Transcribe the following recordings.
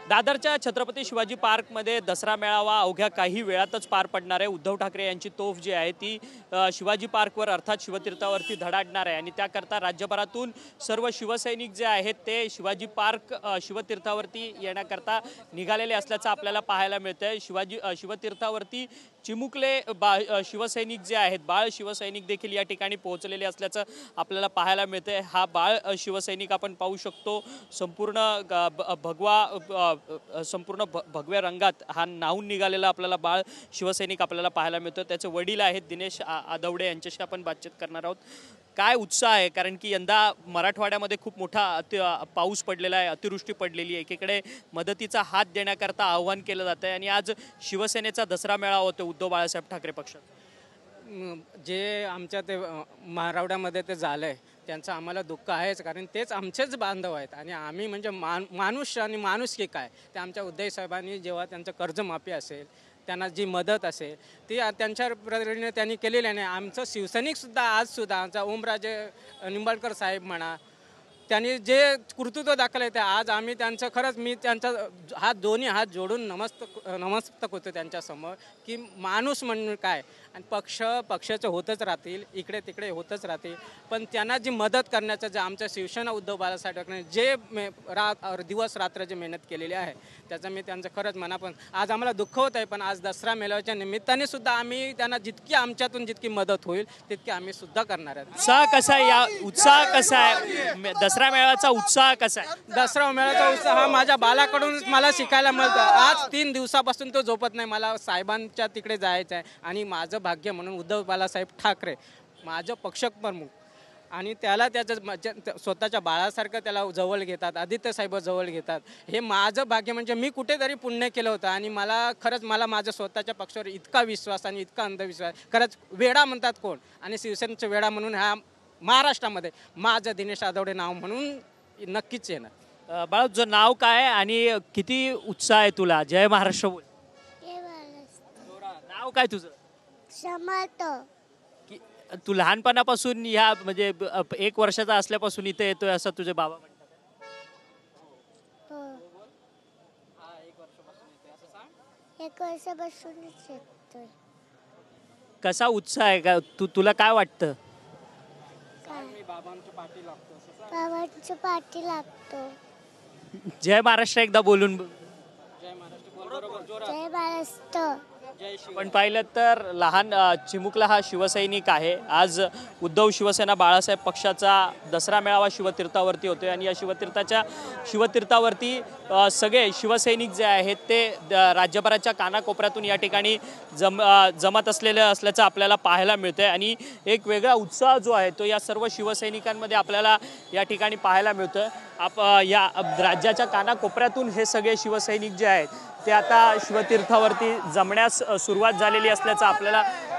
दादरच्या छत्रपती शिवाजी पार्कमध्ये दसरा मेळावा अवघ्या काही वेळातच पार पडणार आहे। उद्धव ठाकरे यांची तोफ जी आहे ती शिवाजी पार्कवर अर्थात शिवतीर्थावरती धडाडणार आहे आणि त्याकरता राज्यभरातून सर्व शिवसैनिक जे आहेत ते शिवाजी पार्क शिवतीर्थावरती येण्याकरता निघालेले असल्याचं आपल्याला पाहायला मिळतंय। शिवतीर्थावरती चिमुकले शिवसैनिक जे आहेत बाळ शिवसैनिक देखील या ठिकाणी पोहोचलेले असल्याचं आपल्याला पाहायला मिळतंय। हा बाळ शिवसैनिक आपण पाहू शकतो संपूर्ण भगव्या रंगात हा नाहून निघालेला आपल्याला बाळ शिवसैनिक आपल्याला पाहायला मिळतो। त्याचे वडील आहेत दिनेश आदवडे, यांच्याशी आपण बातचीत करणार आहोत। काय उत्साह आहे, कारण की यंदा मराठवाड्यामध्ये खूप मोठा पाऊस पडलेला आहे, अतिवृष्टी पडलेली आहे, एकीकडे मदतीचा हात देण्याकरता आव्हान केलं जात आहे आणि आज शिवसेनेचा दसरा मेळावा होतो उद्धव बाळासाहेब ठाकरे पक्षाचा। जे आमच्या ते मारवाड्यामध्ये ते झालंय त्यांचं आम्हाला दुःख आहेच, कारण तेच आमचेच बांधव आहेत आणि आम्ही म्हणजे माणूस आणि माणुसकी काय ते आमच्या उद्धव साहेबांनी जेव्हा त्यांचं कर्जमाफी असेल, त्यांना जी मदत असेल ती त्यांच्या पद्धतीने त्यांनी केलेली आहे। आमचं शिवसैनिकसुद्धा आजसुद्धा आमचा ओमराजे निंबाळकर साहेब म्हणा, त्यांनी जे कर्तृत्व दाखवलं ते आज आम्ही त्यांचं खरंच मी त्यांचा दोन्ही हात जोडून नमस्तक होतो त्यांच्यासमोर, की माणूस म्हणून काय आणि पक्षाचं होतच राहतील, इकडे तिकडे होतच राहतील, पण त्यांना जी मदत करण्याचं जे आमच्या शिवसेना उद्धव बाळासाहेब ठाकरे जे दिवस रात्र जे मेहनत केलेली आहे त्याचं मी त्यांचं खरंच मनापासून आज आम्हाला दुःख होत आहे। पण आज दसरा मेळाव्याच्या निमित्ताने सुद्धा आम्ही त्यांना जितकी आमच्यातून जितकी मदत होईल तितकी आम्ही सुद्धा करणार आहोत। उत्साह कसा आहे, उत्साह कसा आहे, दसरा मेळाव्याचा उत्साह कसा आहे? दसरा मेळाव्याचा उत्साह हा माझ्या बालाकडून मला शिकायला मिळतं। आज 3 दिवसापासून तो झोपत नाही, मला साहेबांच्या तिकडे जायचं आहे आणि माझं भाग्य म्हणून उद्धव बाळासाहेब ठाकरे माझं पक्षप्रमुख आणि त्याला त्याचं स्वतःच्या बाळासारखं त्याला जवळ घेतात, आदित्य साहेब जवळ घेतात। हे माझं भाग्य म्हणजे मी कुठेतरी पुण्य केलं होतं आणि मला खरंच माझ्या स्वतःच्या पक्षावर इतका विश्वास आणि इतका अंधविश्वास, खरंच वेडा म्हणतात कोण आणि शिवसेनेचं वेडा म्हणून ह्या महाराष्ट्रामध्ये माझं दिनेश आदवडे नाव म्हणून नक्कीच येणार। बाळा तुझं नाव काय आणि किती उत्साह आहे तुला? जय महाराष्ट्र बोल। नाव काय तुझं? तू लहानपणापासून ह्या म्हणजे 1 वर्षाचा असल्यापासून इथे येतोय असं तुझे बाबा म्हणतात? एक वर्षापासूनच येतोय। कसा उत्साह आहे का तुला काय वाटतं? बाबांच्या पाठी लागतो। जय महाराष्ट्र एकदा बोलून। जय महाराष्ट्र। पण पाहिलं तर लहान चिमुकला हा शिवसैनिक आहे। आज उद्धव शिवसेना बाळासाहेब पक्षाचा दसरा मेळावा शिवतीर्थावरती होतोय आणि या शिवतीर्थावरती सगळे शिवसैनिक जे आहेत ते राज्यभराच्या कानाकोपऱ्यातून या ठिकाणी जमत असल्याचं आपल्याला पाहायला मिळतंय आणि एक वेगळा उत्साह जो आहे तो या सर्व शिवसैनिकांमध्ये आपल्याला या ठिकाणी पाहायला मिळतोय। या राज्याच्या कानाकोपऱ्यातून हे सगळे शिवसैनिक जे आहेत ते आता शिवतीर्थावरती जमण्यास सुरुवात झालेली असल्याचं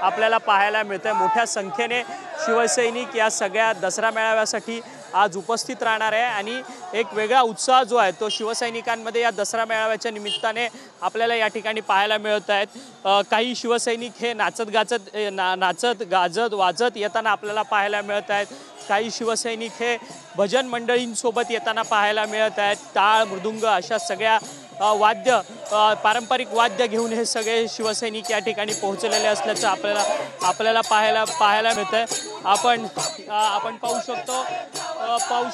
आपल्याला पाहायला मिळतंय। मोठ्या संख्येने शिवसैनिक या सगळ्या दसरा मेळाव्यासाठी आज उपस्थित राहणार आहे आणि एक वेगळा उत्साह जो आहे तो शिवसैनिकांमध्ये या दसरा मेळाव्याच्या निमित्ताने आपल्याला या ठिकाणी पाहायला मिळत आहेत। काही शिवसैनिक हे नाचत गाजत वाजत येताना आपल्याला पाहायला मिळत आहेत। काही शिवसैनिक हे भजन मंडळींसोबत येताना पाहायला मिळत आहेत। टाळ मृदुंग अशा सगळ्या पारंपरिक वाद्य घेऊन हे सगळे शिवसैनिक या ठिकाणी पोहोचलेले असल्याचं आपल्याला पाहायला मिळतंय। आपण पाहू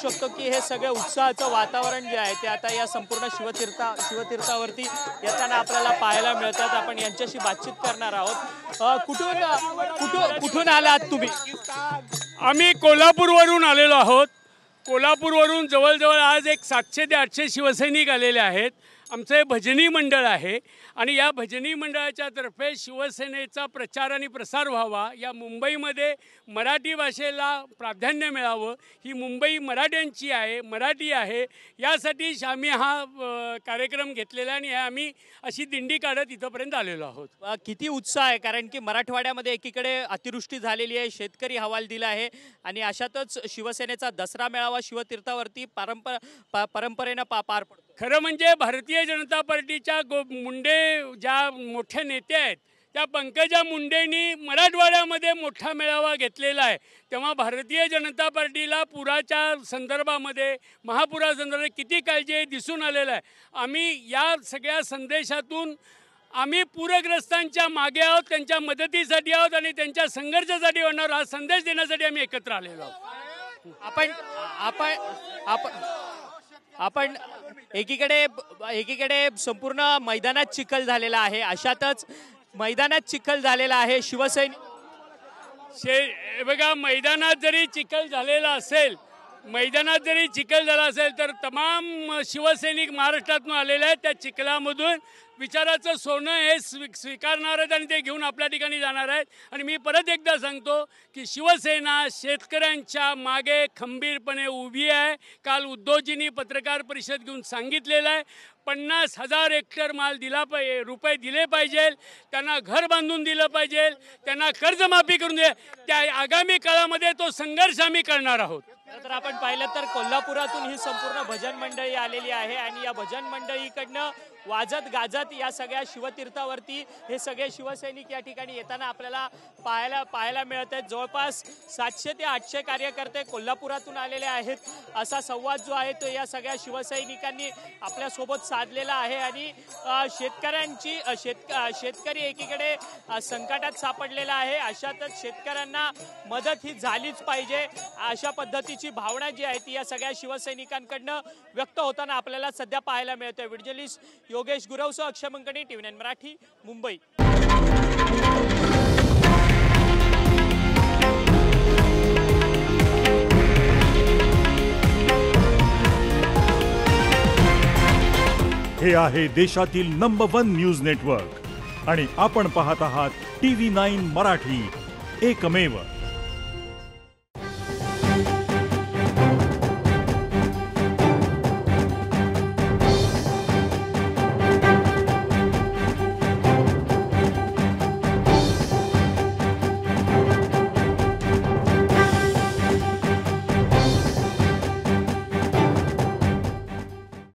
शकतो की हे सगळे उत्साहाचं वातावरण जे आहे ते आता या संपूर्ण शिवतीर्थावरती येताना आपल्याला पाहायला मिळतात। आपण यांच्याशी बातचीत करणार आहोत। कुठून आलात तुम्ही? आम्ही कोल्हापूरवरून आलेलो आहोत। कोल्हापूरवरून जवळजवळ आज एक 700 ते 800 शिवसैनिक आलेले आहेत। आमचं भजनी मंडळ आहे आणि या भजनी मंडळाच्या तर्फे शिवसेनेचा प्रचार आणि प्रसार व्हावा, या मुंबईमध्ये मराठी भाषेला प्राधान्य मिळावं, ही मुंबई मराठ्यांची आहे, मराठी आहे, यासाठी आम्ही हा कार्यक्रम घेतलेला आणि आम्ही अशी दिंडी काढत इथंपर्यंत आलेलो आहोत। किती उत्साह आहे, कारण की मराठवाड्यामध्ये एकीकडे अतिवृष्टी झालेली आहे, शेतकरी हवाल दिला आहे आणि अशातच शिवसेनेचा दसरा मेळावा शिवतीर्थावरती परंपरेनं पार पडतो। खरं म्हणजे भारतीय जनता पार्टीच्या मुंडे ज्या मोठ्या नेते आहेत त्या पंकजा मुंडेंनी मराठवाड्यामध्ये मोठा मेळावा घेतलेला आहे, तेव्हा भारतीय जनता पार्टीला पुराच्या संदर्भामध्ये, महापुरासंदर्भात किती काळजी आहे दिसून आलेलं आहे. आम्ही या सगळ्या संदेशातून आम्ही पूरग्रस्तांच्या मागे आहोत, त्यांच्या मदतीसाठी आहोत आणि त्यांच्या संघर्षासाठी होणार हा संदेश देण्यासाठी आम्ही एकत्र आलेलो आहोत. आपण एकीकडे संपूर्ण मैदानात चिखल झालेला आहे, अशातच मैदानात चिखल झालेला आहे. बघा, मैदानात जरी चिखल झालेला असेल, तर तमाम शिवसैनिक महाराष्ट्रातून आलेले आहेत. त्या चिखलामधून विचाराचं सोनं हे स्वीकारणार आहेत आणि ते घेऊन आपल्या ठिकाणी जाणार आहेत. आणि मी परत एकदा सांगतो की शिवसेना शेतकऱ्यांच्या मागे खंबीरपणे उभी आहे. काल उद्धवजींनी पत्रकार परिषद घेऊन सांगितलेलं आहे 50,000 हेक्टर रुपये दिले पाहिजे, त्यांना घर बांधून दिलं पाहिजे, त्यांना कर्जमाफी करून दे. त्या आगामी काळामध्ये तो संघर्ष आम्ही करणार आहोत. तर आपण पाहिलं तर कोल्हापुरातून ही संपूर्ण भजन मंडळी आलेली आहे आणि या भजन मंडळीकडनं वाजत गाजत या सगळ्या शिवतीर्थावरती हे सगळे शिवसैनिक या ठिकाणी येताना आपल्याला पाहायला मिळत आहेत. जवळपास 700 ते 800 कार्यकर्ते कोल्हापुरातून आलेले आहेत. असा संवाद जो आहे तो या सगळ्या शिवसैनिकांनी आपल्यासोबत साधलेला आहे. आणि शेतकरी एकीकडे संकटात सापडलेला आहे, अशातच शेतकऱ्यांना मदत ही झालीच पाहिजे अशा पद्धतीची भावना जी आहे ती या सगळ्या शिवसैनिकांकडनं व्यक्त होताना आपल्याला सध्या पाहायला मिळतोय. व्हिडिओ जर्नलिस्ट योगेश गुरवसह अक्षय मंकणी, TV9 मराठी, मुंबई. हे आहे देशातील नंबर 1 न्यूज नेटवर्क आणि आपण पाहत आहात TV9 मराठी, एकमेव.